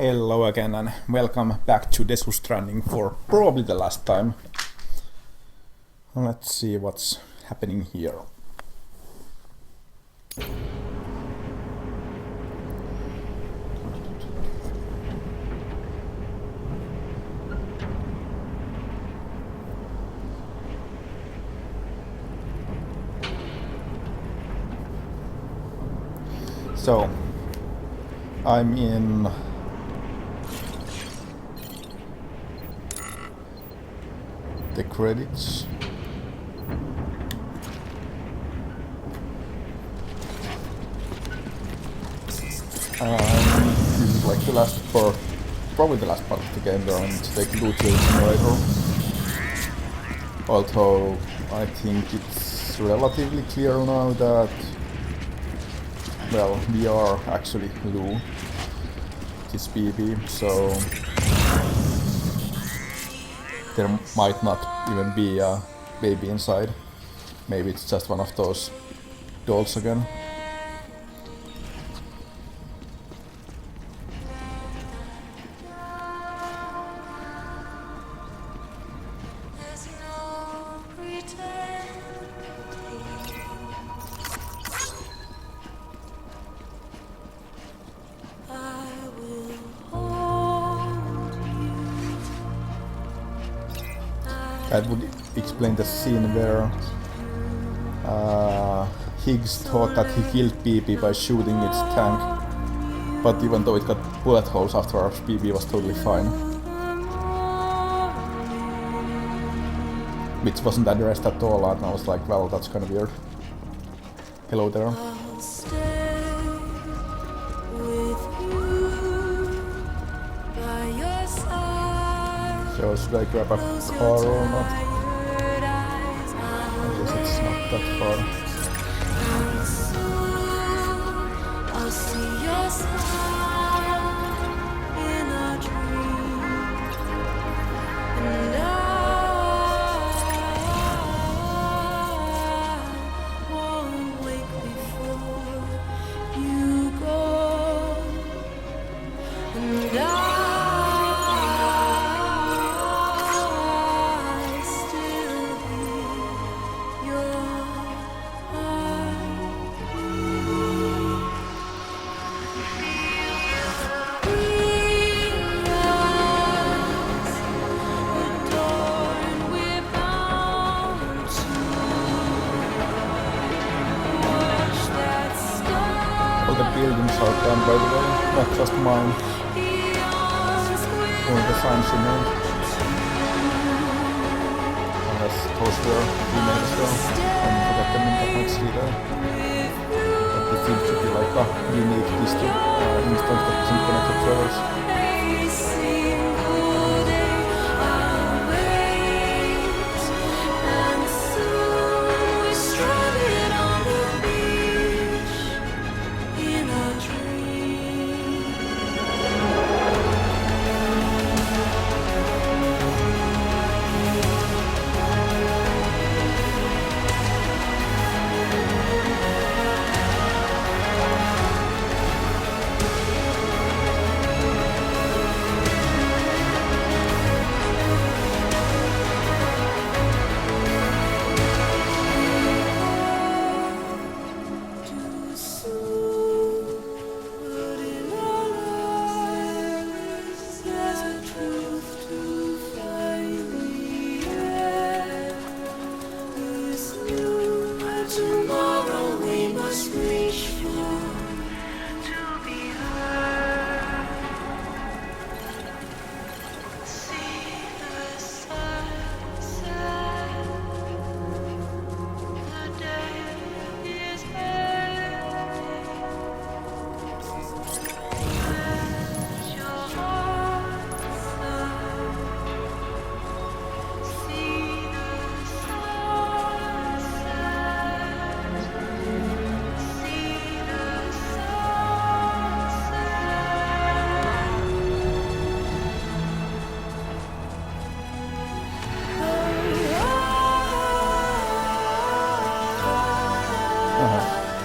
Hello again and welcome back to Stranding for probably the last time. Let's see what's happening here. So, I'm in the credits. This is like the last part, probably the last part of the game where I need to take loot generator. Although I think it's relatively clear now that, well, we are actually Lou, this BB, so there might not even be a baby inside. Maybe it's just one of those dolls again. That would explain the scene where Higgs thought that he killed BB by shooting its tank, but even though it got bullet holes afterwards, BB was totally fine. Which wasn't addressed at all, and I was like, well, that's kinda weird. Hello there. So should I grab a car or not? I guess it's not that far. The buildings are done, by the way, not just mine. Only the signs you made. Unless those were remade as well. I forgot them in that much either. But it seems to be like a unique instance that isn't connected to others.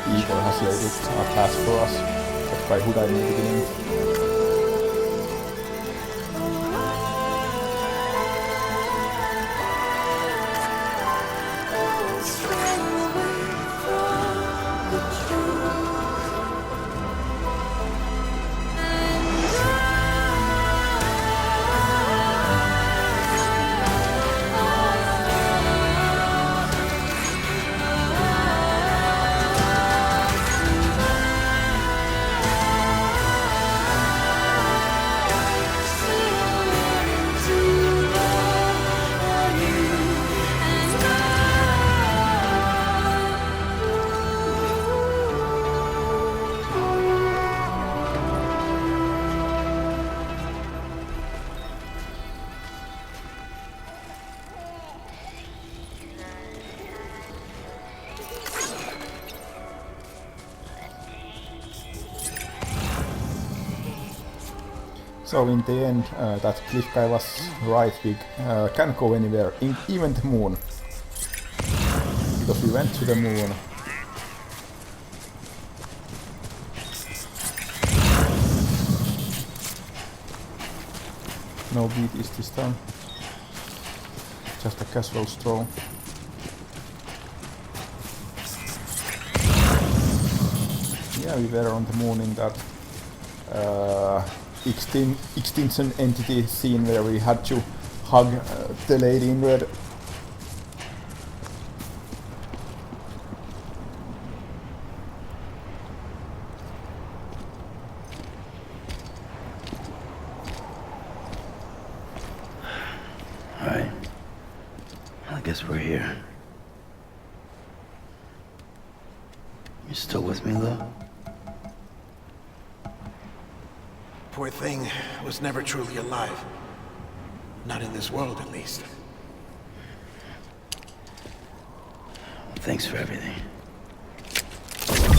Evil has laid a task for us, just by Huda in the beginning. So in the end, that cliff guy was right, we can't go anywhere, even the moon. Because we went to the moon. No beat this time. Just a casual stroll. Yeah, we were on the moon in that extinction entity scene where we had to hug the lady in red. Alright. I guess we're here. You still with me, though? Poor thing was never truly alive. Not in this world, at least. Thanks for everything. This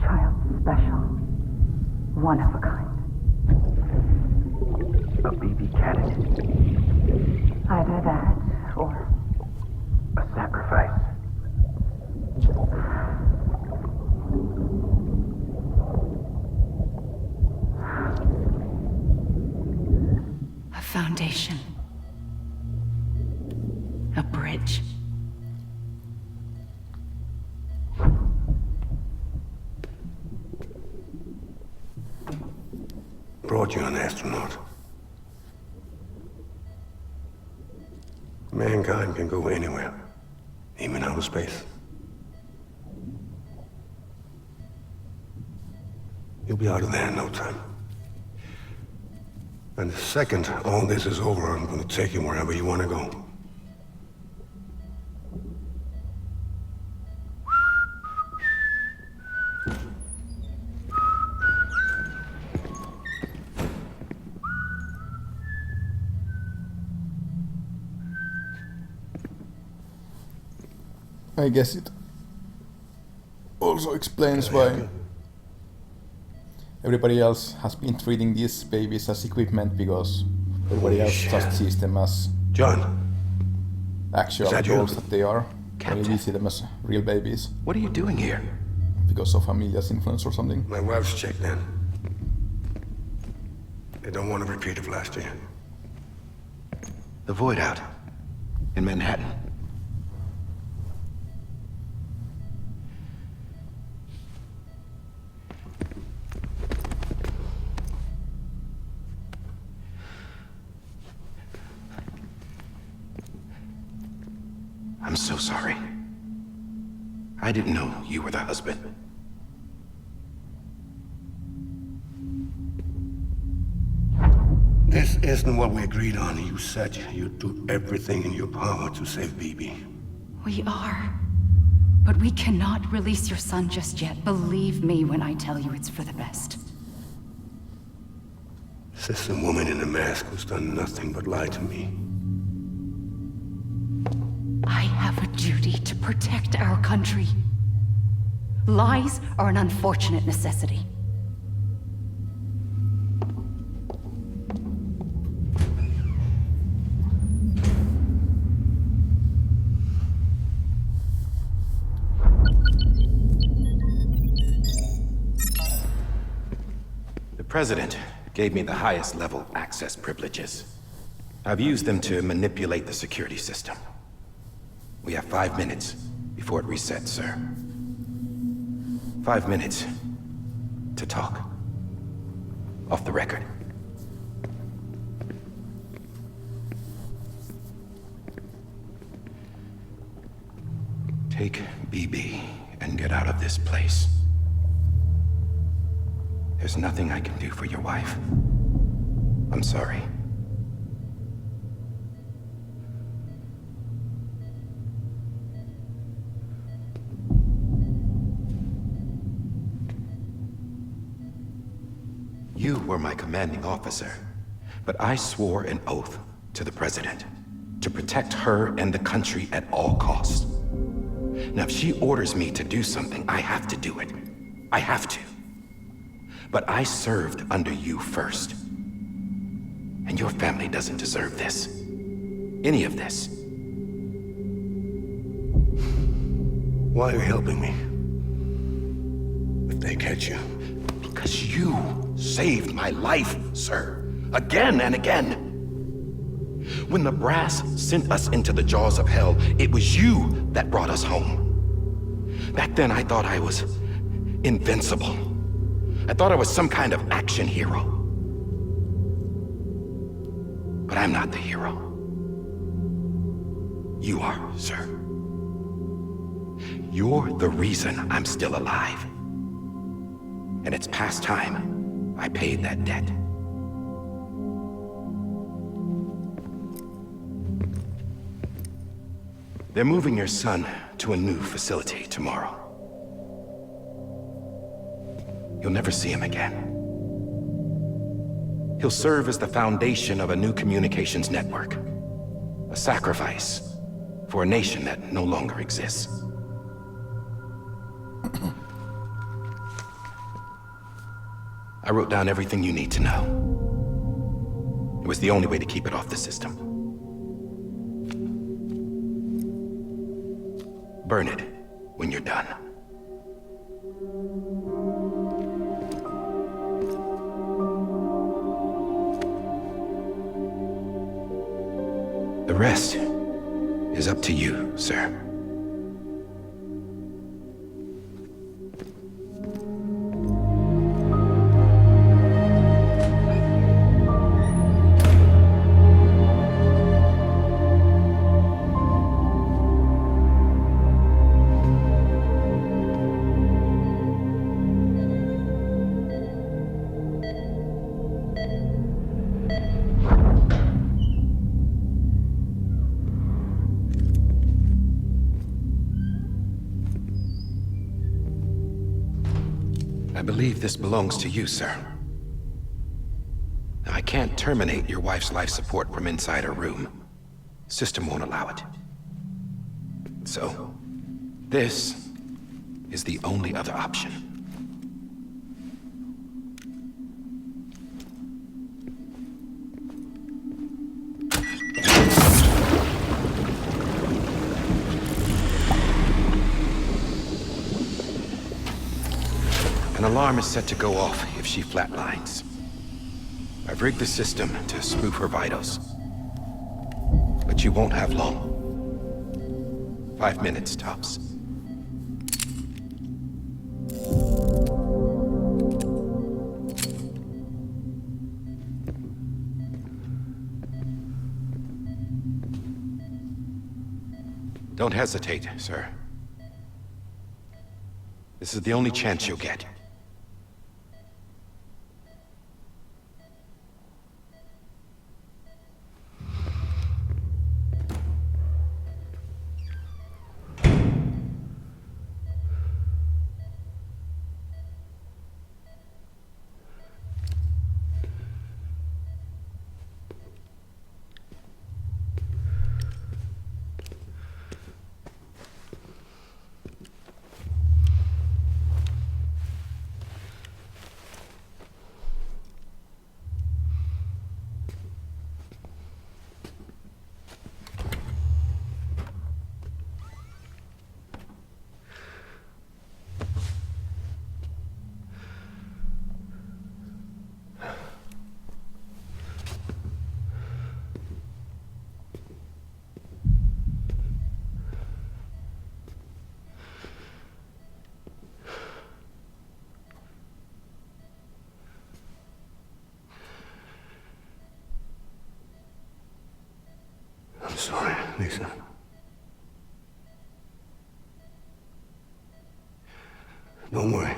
child's special. One of a kind. A BB candidate. Either that, or A sacrifice. a foundation. A bridge. Brought you an astronaut. Mankind can go anywhere, even outer space. You'll be out of there in no time. And the second all this is over, I'm gonna take you wherever you wanna go. I guess it also explains why everybody else has been treating these babies as equipment, because everybody else just sees them as John, actual Is that you? dolls that they are. Captain. While we see them as real babies What are you doing here? because of Amelia's influence or something. my wife's checked in. They don't want a repeat of last year. The Void Out. In Manhattan. I'm so sorry. I didn't know you were the husband. This isn't what we agreed on. You said you'd do everything in your power to save Bibi. We are. But we cannot release your son just yet. Believe me when I tell you it's for the best. This is a woman in a mask who's done nothing but lie to me. I have a duty to protect our country. Lies are an unfortunate necessity. The President gave me the highest level access privileges. I've used them to manipulate the security system. We have 5 minutes before it resets, sir. 5 minutes to talk. Off the record. Take BB and get out of this place. There's nothing I can do for your wife. I'm sorry. You were my commanding officer, but I swore an oath to the President to protect her and the country at all costs. Now, if she orders me to do something, I have to do it. I have to. But I served under you first. And your family doesn't deserve this. Any of this. Why are you helping me? If they catch you. Because you saved my life, sir. Again and again. When the brass sent us into the jaws of hell, it was you that brought us home. Back then, I thought I was invincible. I thought I was some kind of action hero. But I'm not the hero. You are, sir. You're the reason I'm still alive. And it's past time I paid that debt. They're moving your son to a new facility tomorrow. You'll never see him again. He'll serve as the foundation of a new communications network. A sacrifice for a nation that no longer exists. I wrote down everything you need to know. It was the only way to keep it off the system. Burn it when you're done. The rest is up to you, sir. I believe this belongs to you, sir. Now, I can't terminate your wife's life support from inside her room. System won't allow it. So, this is the only other option. An alarm is set to go off if she flatlines. I've rigged the system to spoof her vitals. But you won't have long. 5 minutes, tops. Don't hesitate, sir. This is the only chance you'll get. I'm sorry, Lisa. Don't worry.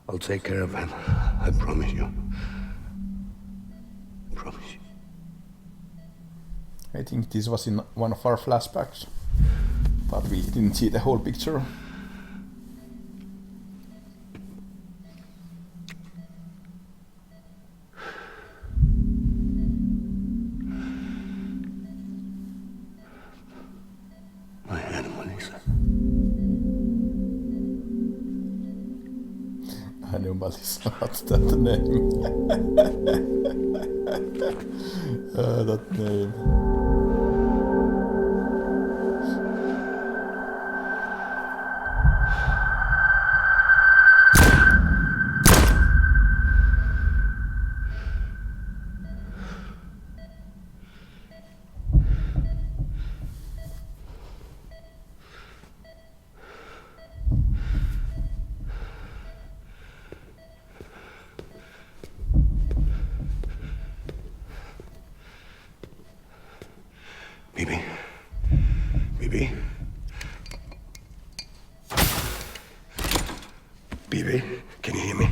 I'll take care of him. I promise you. I promise you. I think this was in one of our flashbacks, but we didn't see the whole picture. Animals, not that name. That name. BB? BB? BB? Can you hear me?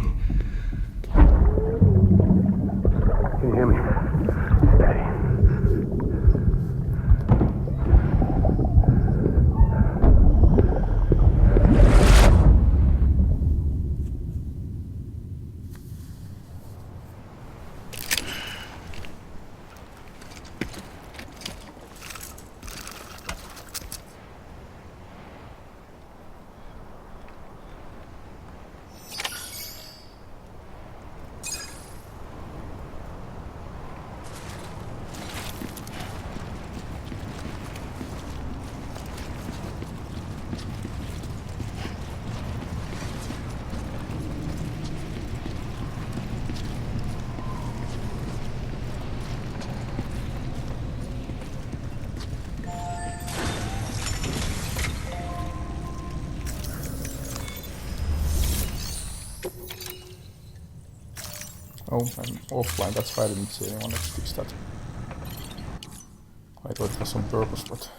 Can you hear me? Steady. Oh, I'm offline, that's why I didn't see anyone that fixed that. I thought it was on purpose, but...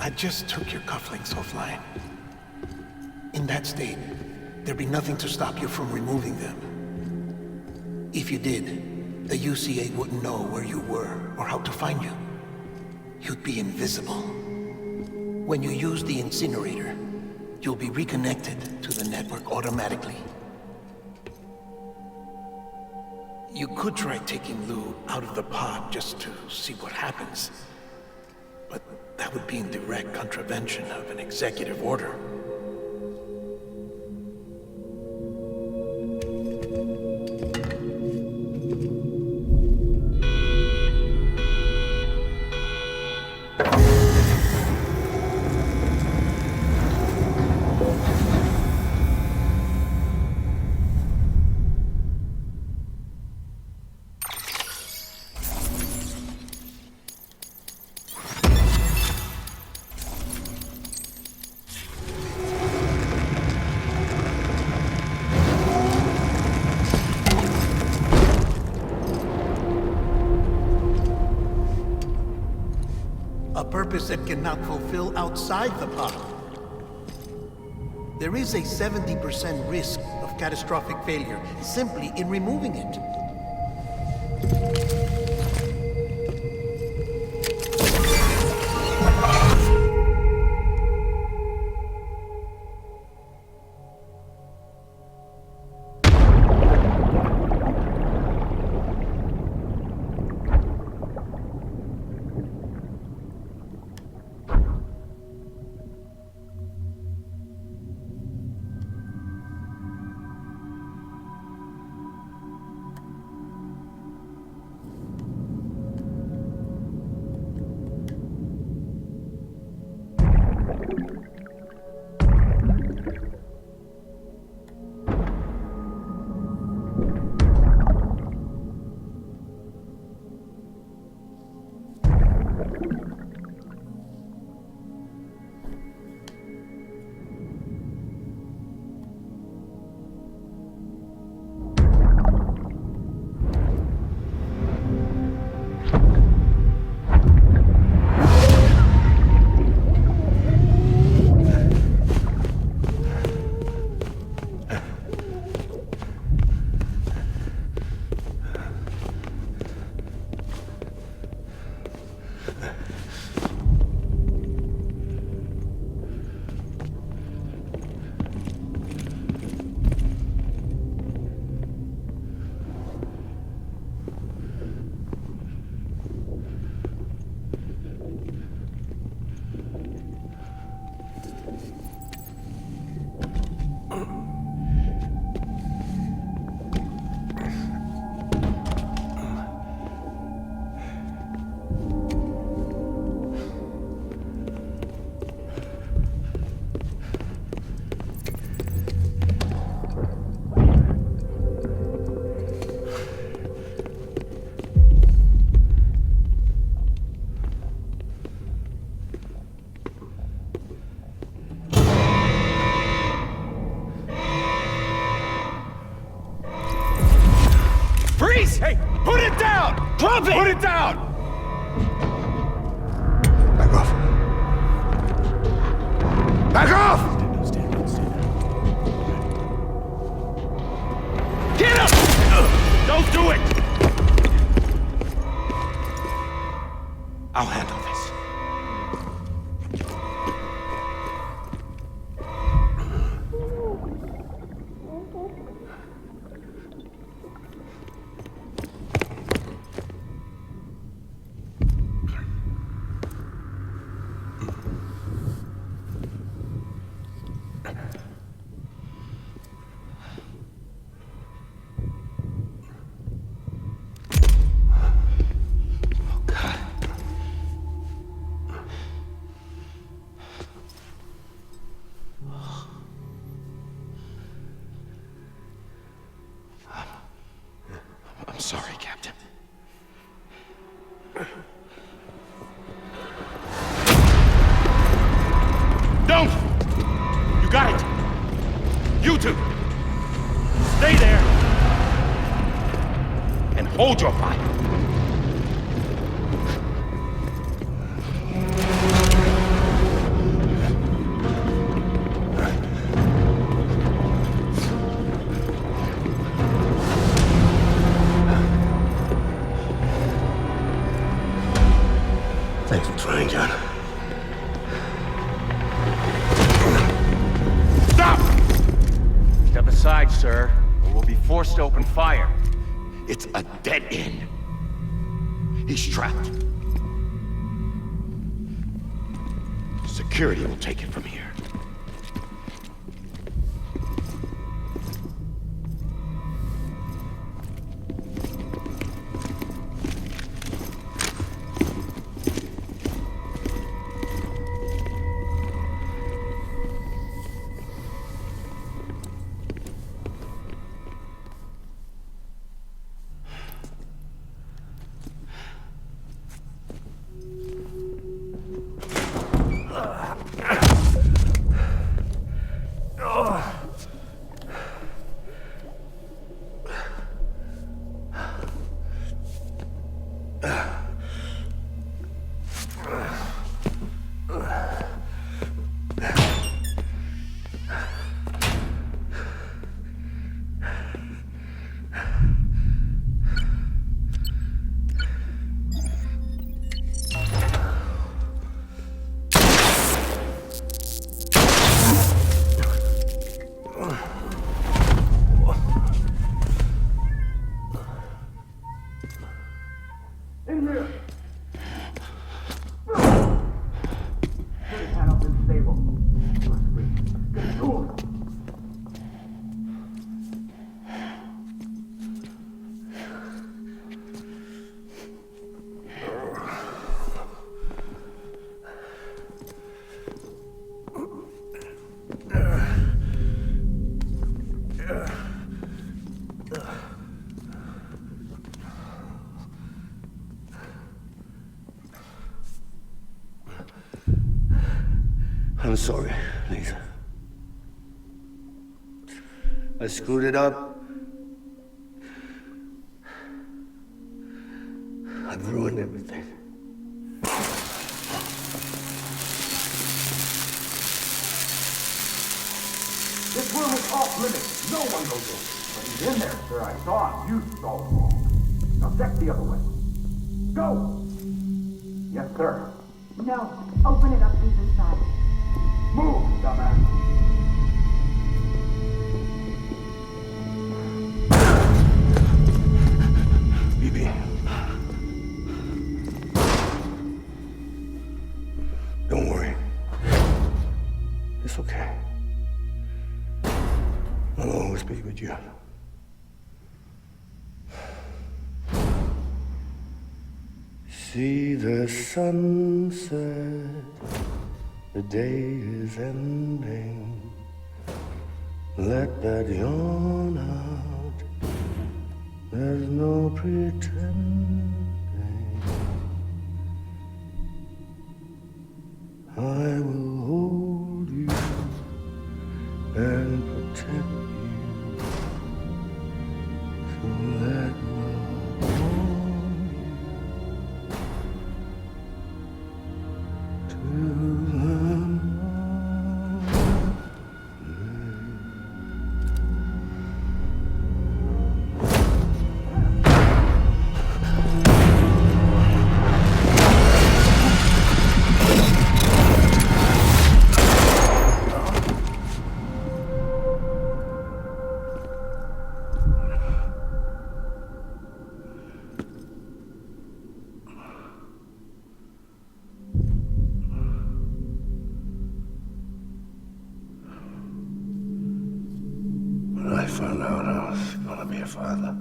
I just took your cufflinks offline. In that state, there'd be nothing to stop you from removing them. If you did, the UCA wouldn't know where you were or how to find you. You'd be invisible. When you use the incinerator, you'll be reconnected to the network automatically. You could try taking Lou out of the pod just to see what happens. But that would be in direct contravention of an executive order. A purpose that cannot fulfill outside the pod. There is a 70% risk of catastrophic failure simply in removing it. down! Drop it! Put it down! Back off. Back off! Get him! Don't do it! I'll handle this. I'm sorry, Captain. Don't! You got it! You two! Stay there! And hold your fire! Thanks for trying, John. Stop! Step aside, sir, or we'll be forced to open fire. It's a dead end. He's trapped. Security will take it from here. I'm sorry, Lisa. I screwed it up. I've ruined everything. This room is off limits. No one goes in. But he's in there, sir. I saw him. You saw him wrong. Now check the other way. Go! Yes, sir. No. Open it up. He's inside. Move, dumbass. BB. Don't worry. It's okay. I'll always be with you. See the sunset, the day is ending. Let that yawn out, there's no pretending. I will hold you and protect you, so let love your father.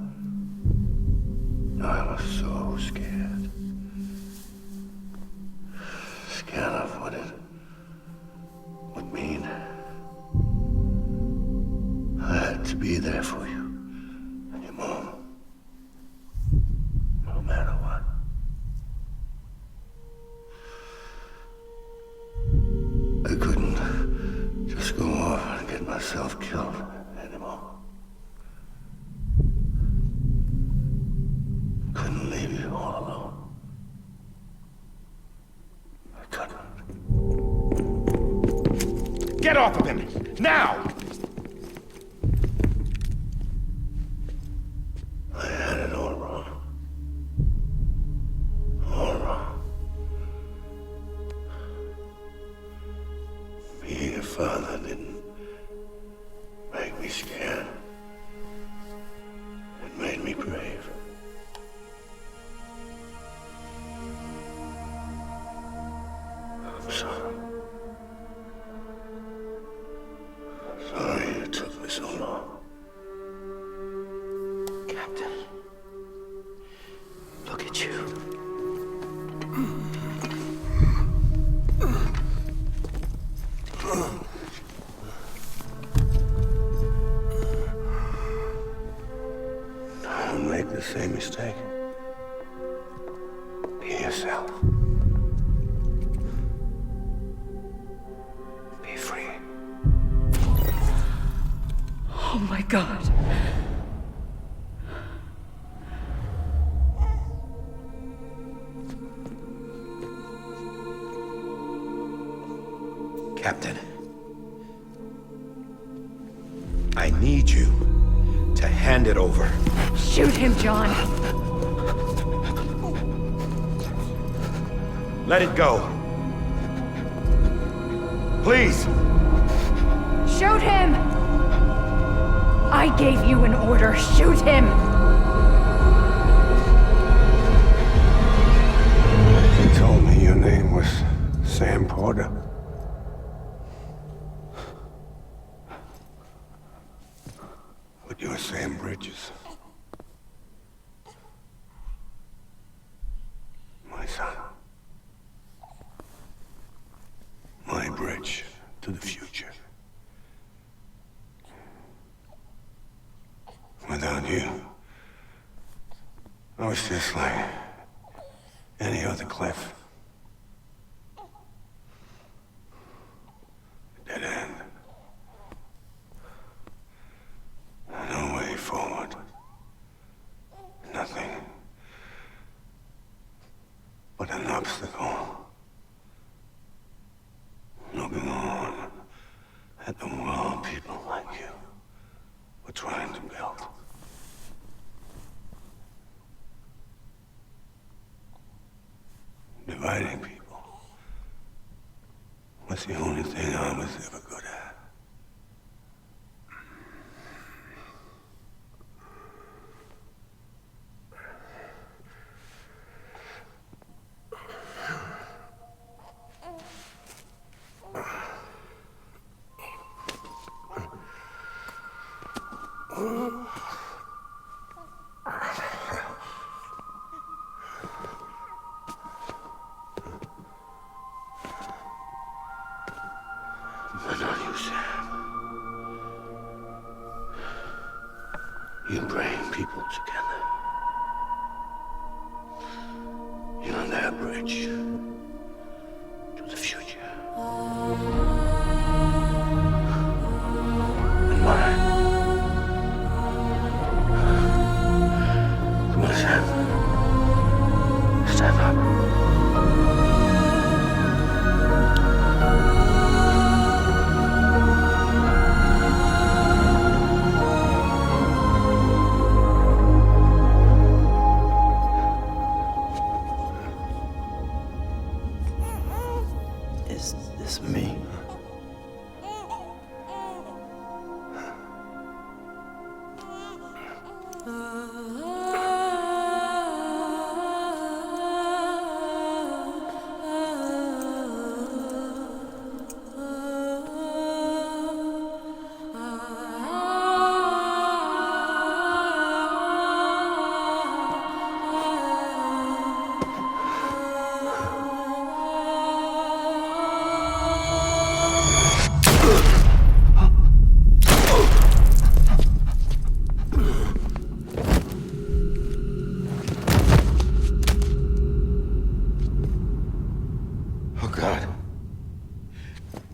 I was so scared. Scared of what it would mean. I had to be there for you and your mom. No matter what. I couldn't just go off and get myself killed anymore. Couldn't leave you all alone. I couldn't. Get off of him! Now! I had it all wrong. All wrong. Being a father didn't make me scared. It made me brave. I'm sorry. Sorry it took me so long. Captain, look at you. Don't make the same mistake. Be yourself. Be free. Oh my God. Captain, I need you to hand it over. Shoot him, John. Let it go. Please. Shoot him! I gave you an order. Shoot him! You told me your name was Sam Porter. But you're Sam Bridges. My son. My bridge to the future. Without you, I was just like any other Cliff. Dead end. No way forward. Nothing but an obstacle. Looking on at the world people like you were trying to build. Dividing people was the only thing I was ever good at. But not you, Sam. You bring people together. You're their bridge to the future. And mine. Come on, Sam. Stand up. Is this me?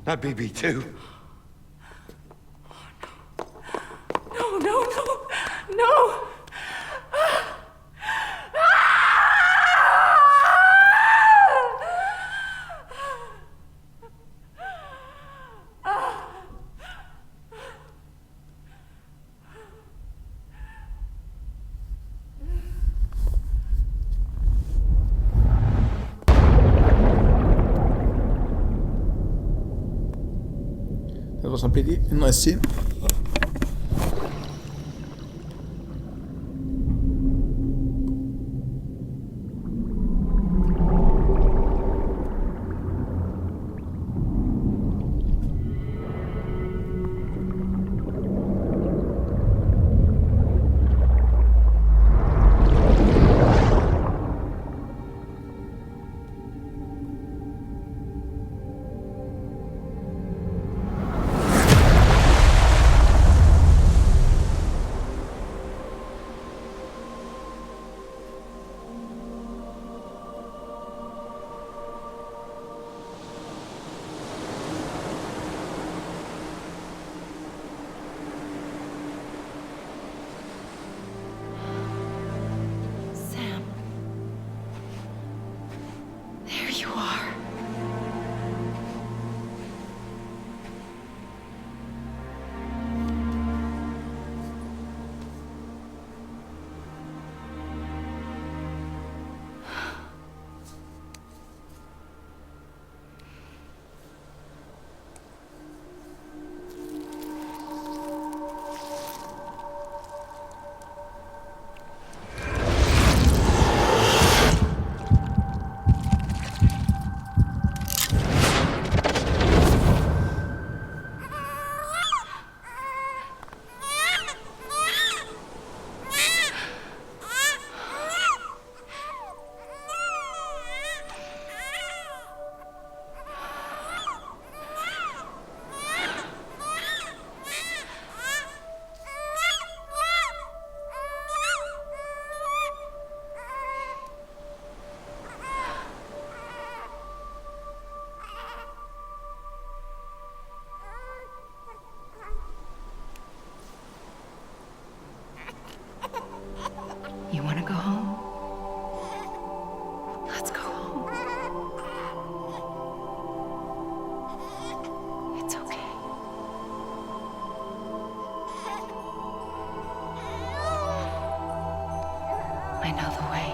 My BB-2. No, no, no, no! That was a pretty nice scene. Sam. There you are. You want to go home? Let's go home. It's okay. I know the way.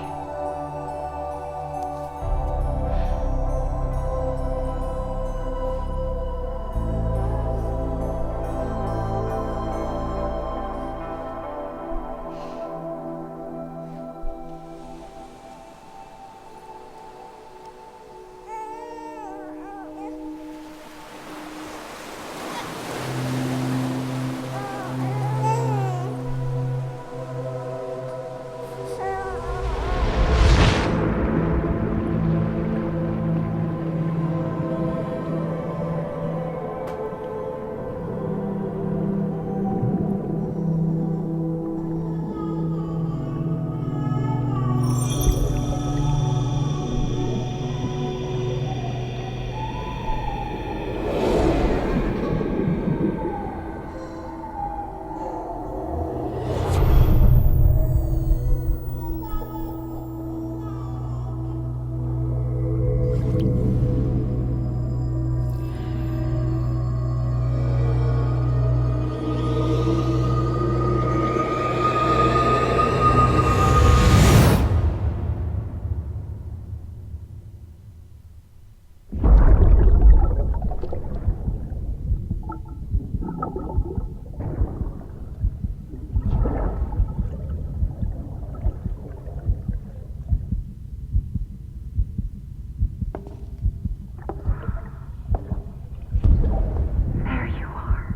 There you are.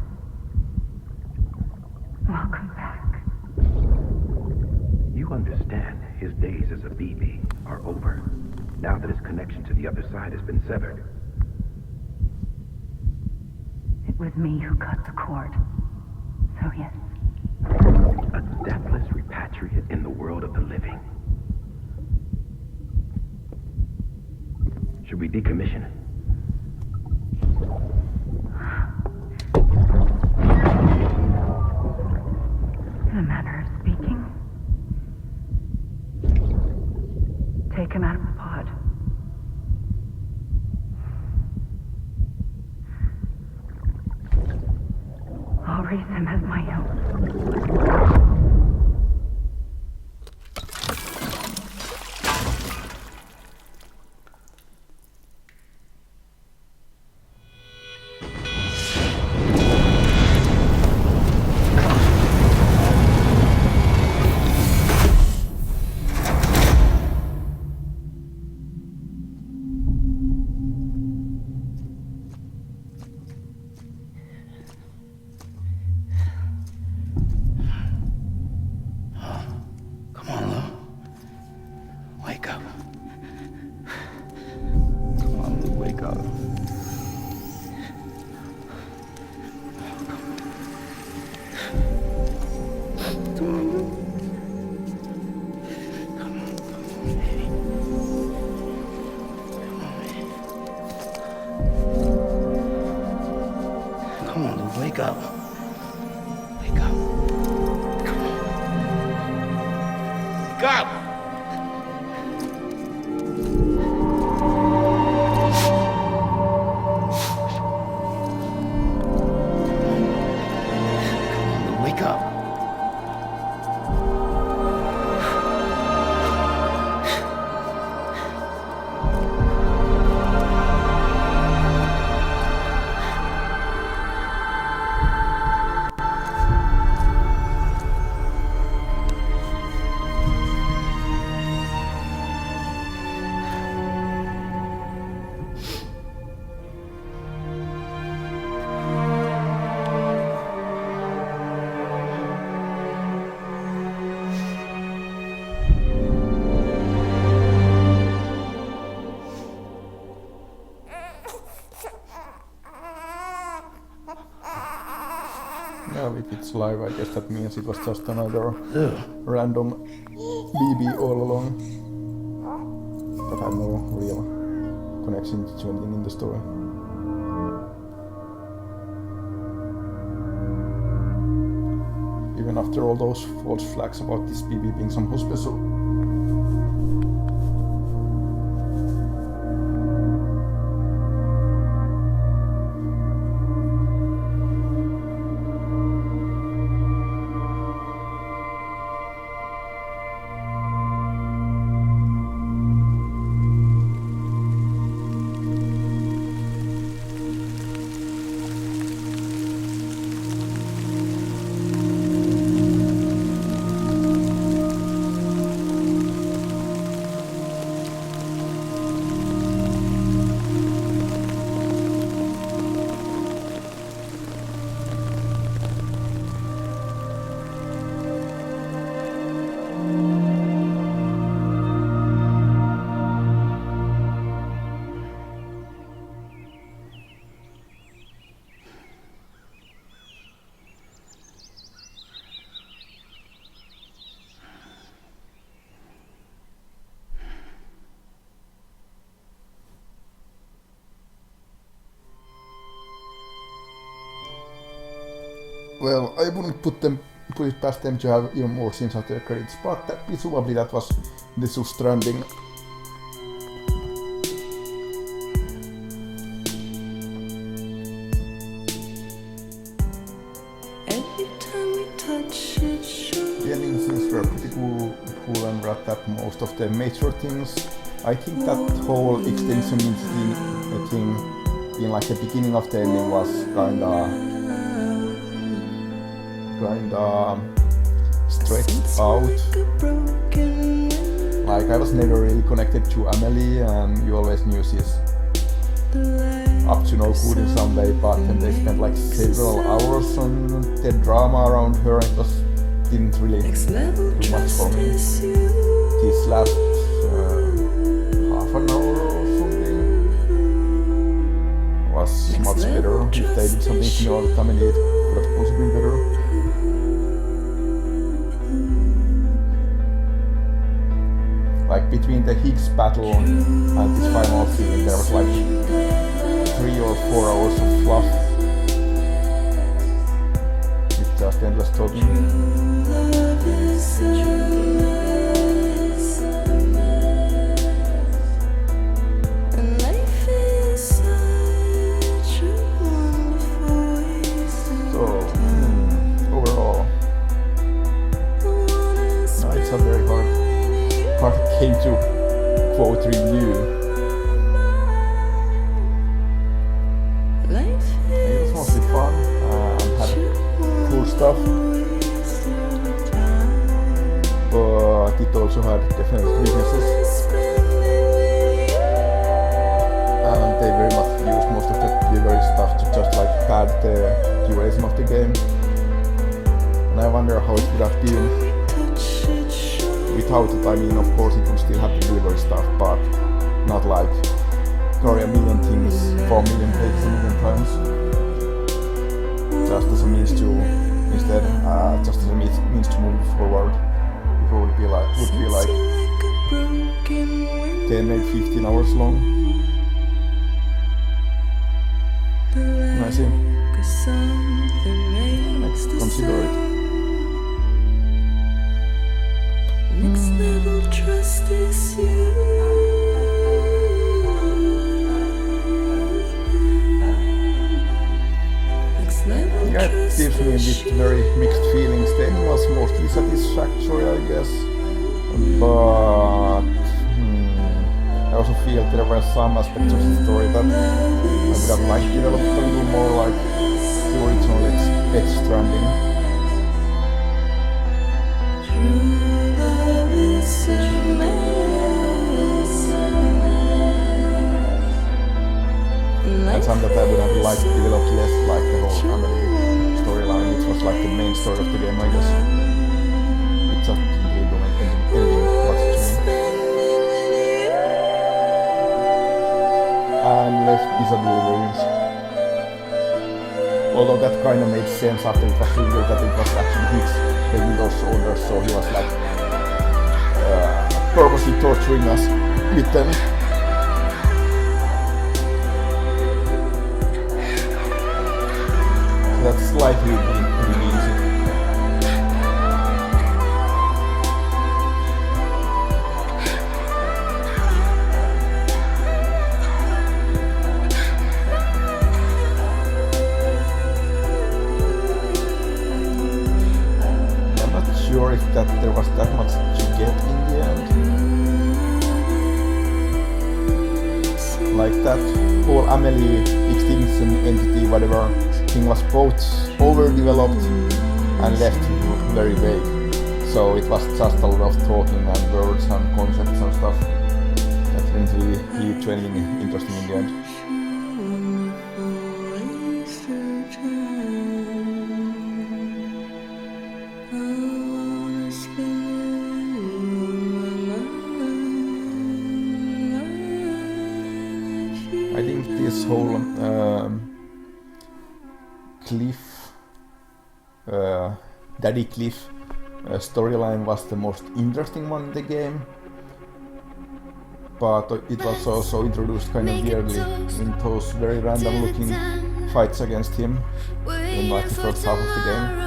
Welcome back. You understand his days as a BB are over, now that his connection to the other side has been severed. It was me who cut the cord. So yes. A deathless repatriate in the world of the living. Should we decommission it? take him out of the pod. I'll raise him as my own. Come on, Lou. Wake up. Come on, Lou, wake up. Come on, Lou. Come on, baby. Come on, Lou, wake up. Wake up. Come on. Wake up! Wake up. Yeah, if it's live, I guess that means it was just another random BB all along. That had no real connection to anything in the story. Even after all those false flags about this BB being somehow special. Well, I wouldn't put it past them to have even more scenes after the credits, but presumably that was this was Stranding. The ending scenes were pretty cool and wrapped up most of the major things. I think that whole extinction thing in like the beginning of the ending was kinda stretched out. Like I was never really connected to Amelie, and you always knew she's up to no good in some way, but then they spent like several hours on the drama around her, and it didn't really do much for me. This last half an hour or something was much better. If they did something similar to Amelie, it could have also been better. Like between the Higgs battle and this final scene, there was like 3 or 4 hours of fluff with just endless talking. review. It was mostly fun and had cool stuff, but it also had definite weaknesses, and they very much used most of the delivery stuff to just like pad the duration of the game. And I wonder how it would have been without it. I mean, of course it would still have the delivery stuff, but not like carry a million things 4 million pages a million times. Just as a means to, instead, just as a means to move forward. It would be like 10, maybe 15 hours long. I see. Let's consider it. Next level trust is you. Yeah, it gives me a bit very mixed feelings. The ending was mostly satisfactory, I guess, but I also feel there were some aspects of the story that I would have liked to develop a little more like the original Edge Stranding. And some that I would have liked to develop less, like the whole Amelie storyline, which was like the main story of the game, I guess. It just didn't really do anything much to me. And less pizza deliveries. Although that kind of made sense after it was revealed that it was actually his taking those shoulders, so he was like purposely torturing us with them. That's slightly reveals it. I'm not sure if there was that much to get in the end. Like that whole Amelie extinction entity, whatever thing was both overdeveloped and left very vague. So it was just a lot of talking and words and concepts and stuff that didn't really lead to anything interesting in the end. I think this whole Daddy Cliff storyline was the most interesting one in the game, but it was also introduced kind of weirdly in those very random looking fights against him in like the first half of the game.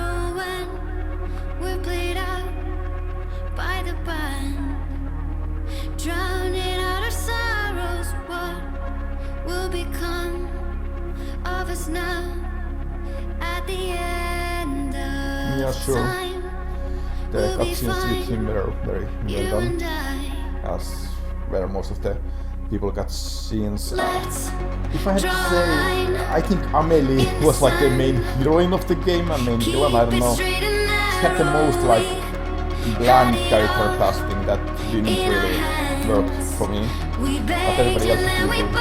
Yeah, sure. The cutscenes with him were very well done, as were most of the people cutscenes. If I had to say, I think Amelie was like the main heroine of the game and main villain, I don't know. She had the most like bland character casting that didn't really work for me, but everybody else was really good.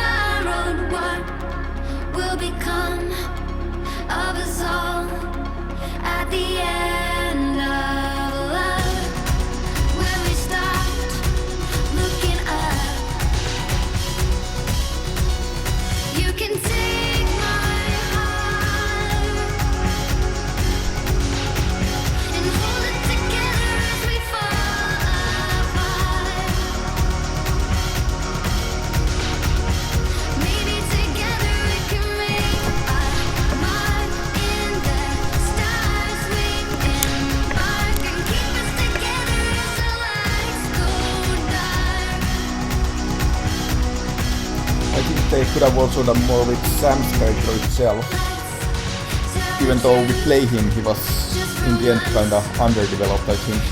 At the end of love, when we stopped looking up, you can take my heart and hold it together as we fall apart. Maybe together we can make a mark in the stars we embark and keep us together as the lights go dark. I think they could have also done more with Sam's character itself. Even though we play him, he was in the end kinda underdeveloped, I think.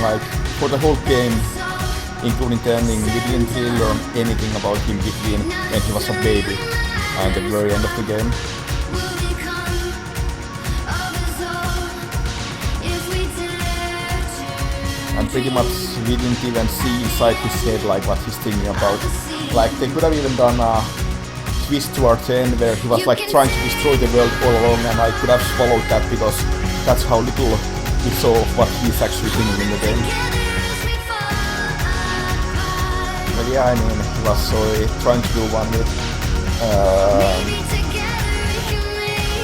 Like, for the whole game, including the ending. We didn't really learn anything about him between when he was a baby and the very end of the game. And pretty much we didn't even see inside his head like what he's thinking about. Like they could have even done a twist towards the end where he was like trying to destroy the world all along, and I could have swallowed that because that's how little we saw of what he's actually thinking in the game. But yeah, I mean, he was trying to do one with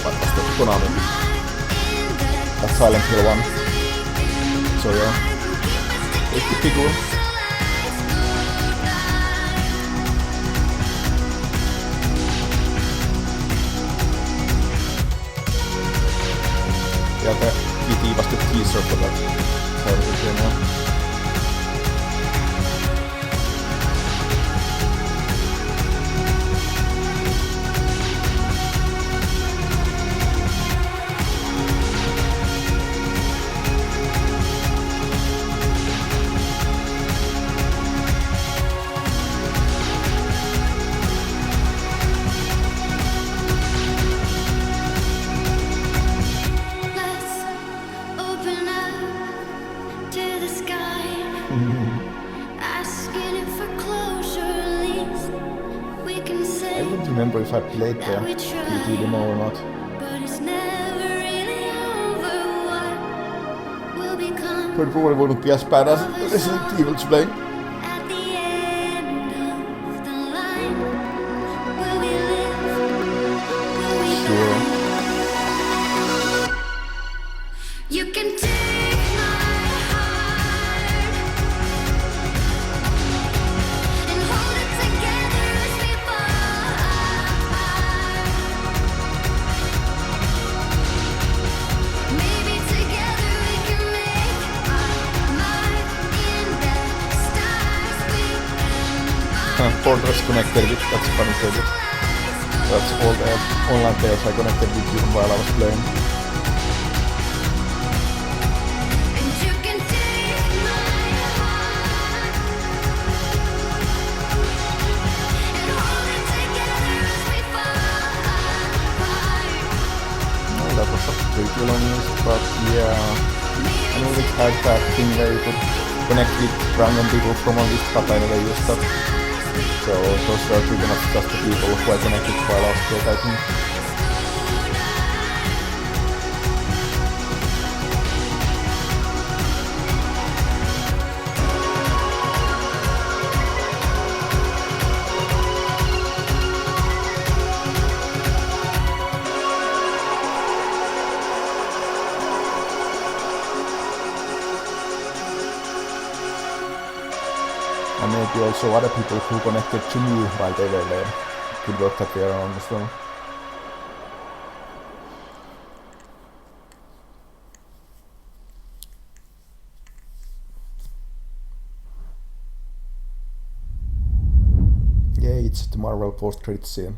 what was the Konami? That Silent Hill one. So yeah. It could be cool. Yeah, the PT was the teaser for that side of the game, yeah. I don't remember if I played the PT demo or not. But it probably wouldn't be as bad as Resident Evil to play. Sure. You can take my heart and hold it together as we fall apart. Maybe together we can make our mark in the stars we embark. Fortress connected with, that's a funny project. That's all the online players I connected with even while I was playing. And you can take my heart and hold it together as we fall apart. Well, that was a pretty long list, but yeah. I know it had that thing where you could connect with random people from a list, but I never used that. So those were pretty much just the people who I connected while I was prototyping. And maybe also other people who connected to me while they were there could work that way around as well. Yeah, it's the Marvel post-credit scene.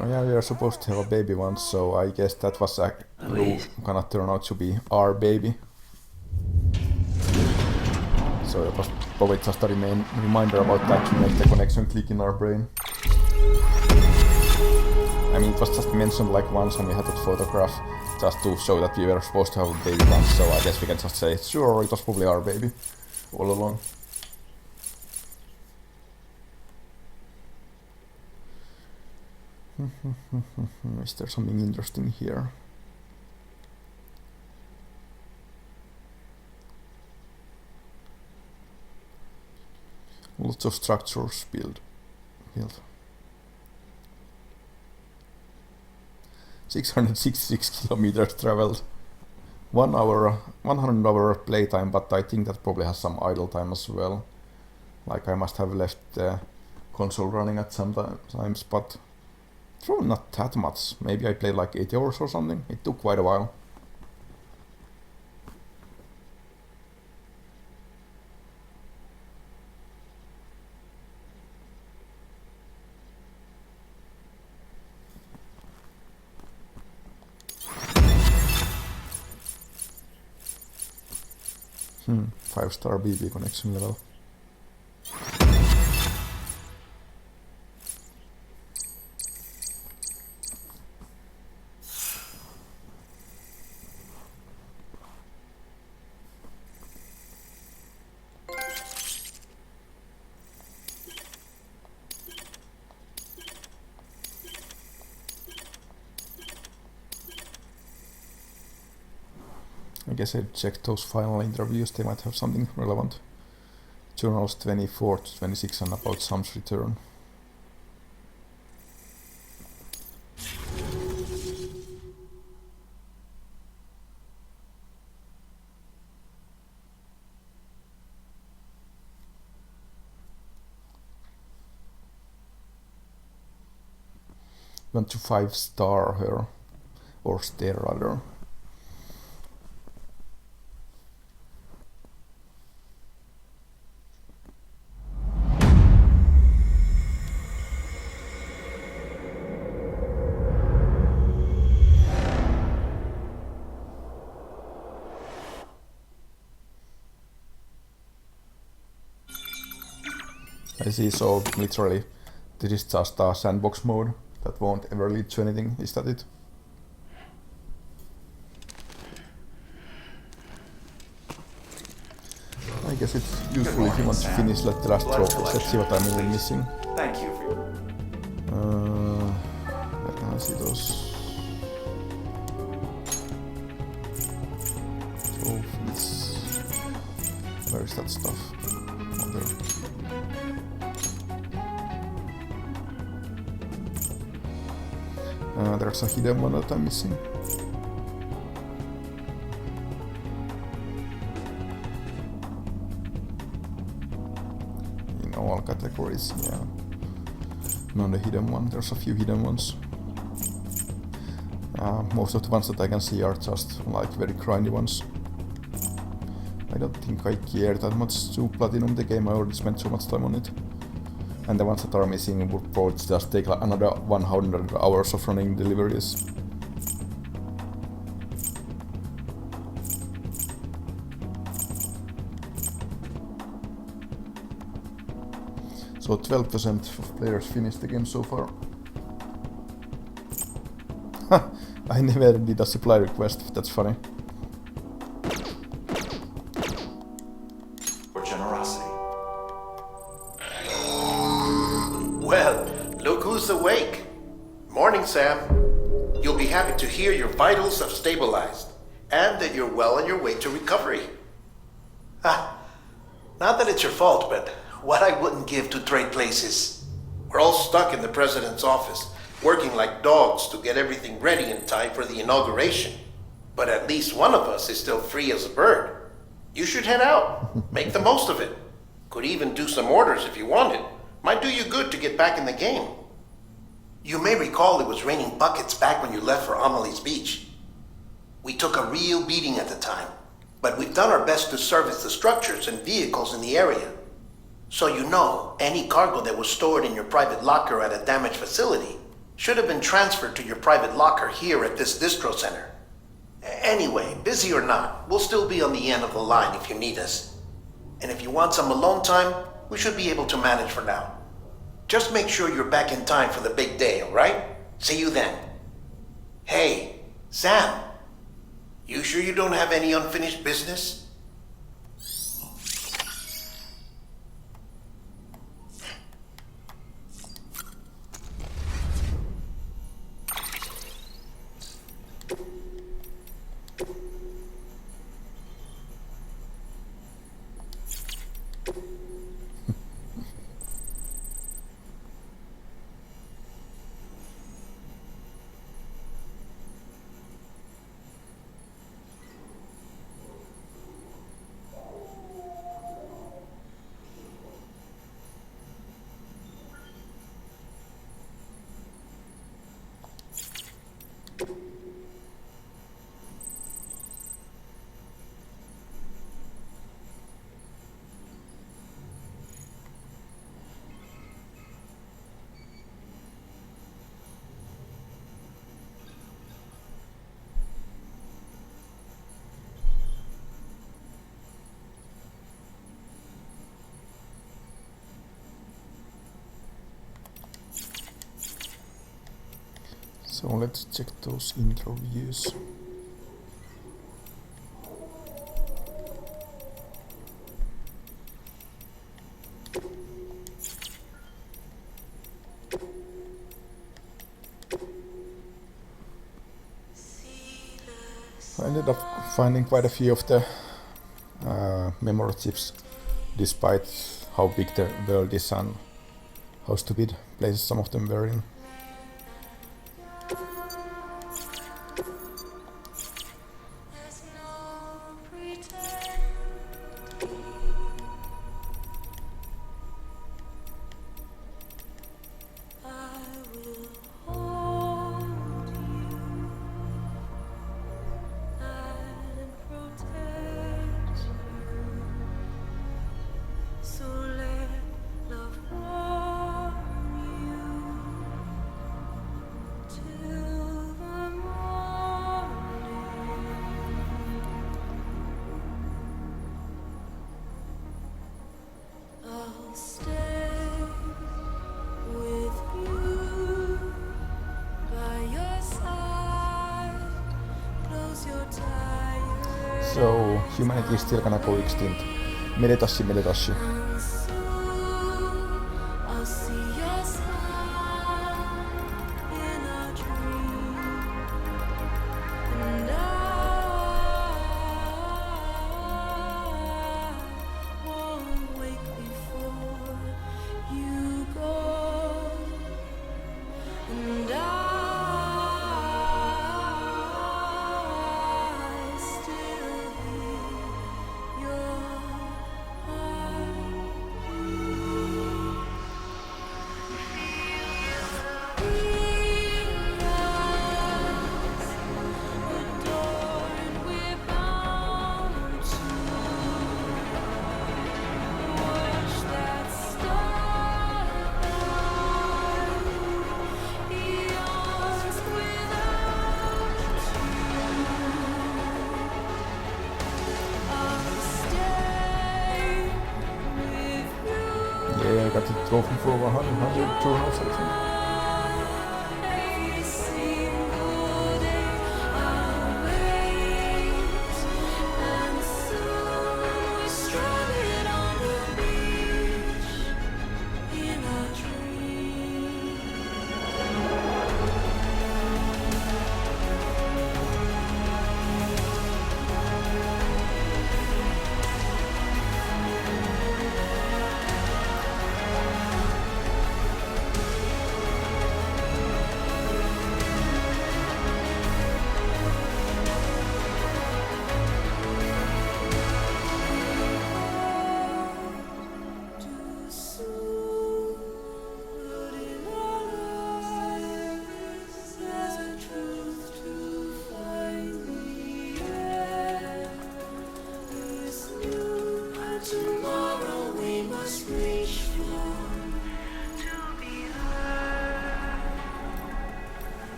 Oh yeah, we are supposed to have a baby once, so I guess that was gonna turn out to be our baby. So it was probably just a reminder about that to make the connection click in our brain. I mean, it was just mentioned like once when we had that photograph, just to show that we were supposed to have a baby once, so I guess we can just say, sure, it was probably our baby all along. Is there something interesting here? Lots of structures built. 666 kilometers traveled. 100 hour playtime, but I think that probably has some idle time as well. Like I must have left the console running at some times, but probably not that much. Maybe I played like 80 hours or something. It took quite a while. 5-star BB connection level. I guess I'd check those final interviews, they might have something relevant. Journals 24 to 26 and about Sam's return. Went to 5-star her, or stay rather. I see, so literally this is just a sandbox mode that won't ever lead to anything, is that it? I guess it's useful if you want to finish like the last trophies. Let's see what I'm really missing. Thank you for your... Where can I see those? Trophies. Where is that stuff? Oh, there. There's a hidden one that I'm missing. In all categories, yeah. Not the hidden one, there's a few hidden ones. Most of the ones that I can see are just like very grindy ones. I don't think I care that much to platinum the game, I already spent so much time on it. And the ones that are missing would probably just take like another 100 hours of running deliveries. So 12% of players finished the game so far. I never did a supply request, that's funny. For generosity. Well, look who's awake. Morning, Sam. You'll be happy to hear your vitals have stabilized, and that you're well on your way to recovery. Not that it's your fault, but what I wouldn't give to trade places. We're all stuck in the president's office, working like dogs to get everything ready in time for the inauguration. But at least one of us is still free as a bird. You should head out. Make the most of it. Could even do some orders if you wanted. Might do you good to get back in the game. You may recall it was raining buckets back when you left for Amelie's Beach. We took a real beating at the time, but we've done our best to service the structures and vehicles in the area. So you know, any cargo that was stored in your private locker at a damaged facility should have been transferred to your private locker here at this distro center. Anyway, busy or not, we'll still be on the end of the line if you need us. And if you want some alone time, we should be able to manage for now. Just make sure you're back in time for the big day, alright? See you then. Hey, Sam. You sure you don't have any unfinished business? So let's check those intro views. I ended up finding quite a few of the memory chips, despite how big the world is and how stupid places some of them were in. So humanity is still gonna go extinct. Medetashi, medetashi. Yeah, I got the trophy for 100 journals, I think.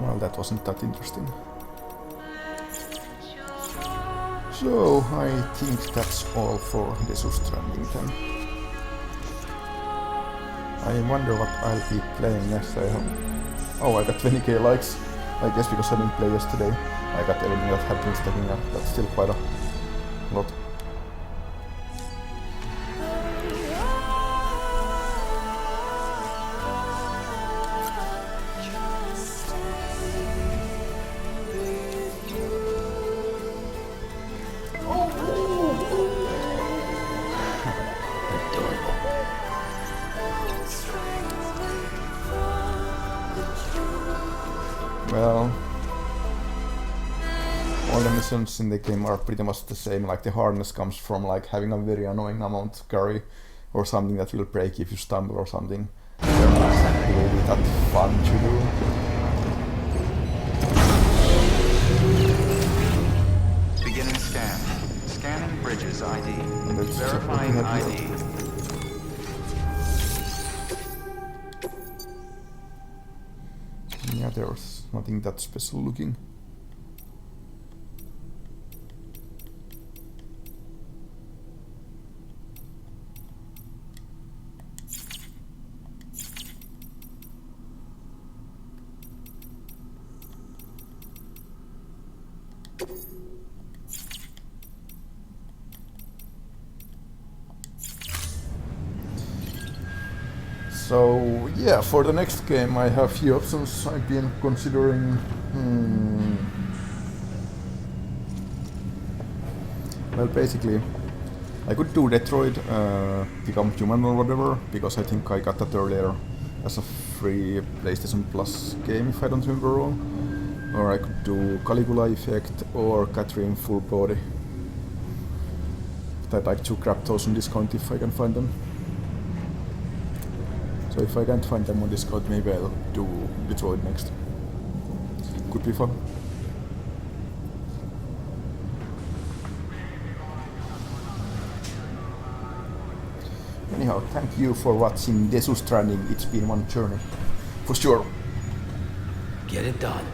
Well, that wasn't that interesting. So, I think that's all for this Stranding then. I wonder what I'll be playing next. Oh, I got 20k likes. I guess because I didn't play yesterday. I got everything that had been stacking up. That's still quite a lot. Well, all the missions in the game are pretty much the same, like the hardness comes from like having a very annoying amount of carry or something that will break if you stumble or something. They're not exactly really that fun to do. Beginning scan. Scanning bridges ID. Verifying ID. Yeah, there's nothing that special looking. So yeah, for the next game I have few options I've been considering. Well, basically, I could do Detroit, Become Human or whatever, because I think I got that earlier as a free PlayStation Plus game, if I don't remember wrong. Or I could do Caligula Effect or Catherine Full Body. I'd like to grab those on discount if I can find them. So if I can't find them on discount, maybe I'll do Detroit next. Could be fun. Anyhow, thank you for watching Stranding. It's been one journey, for sure. Get it done.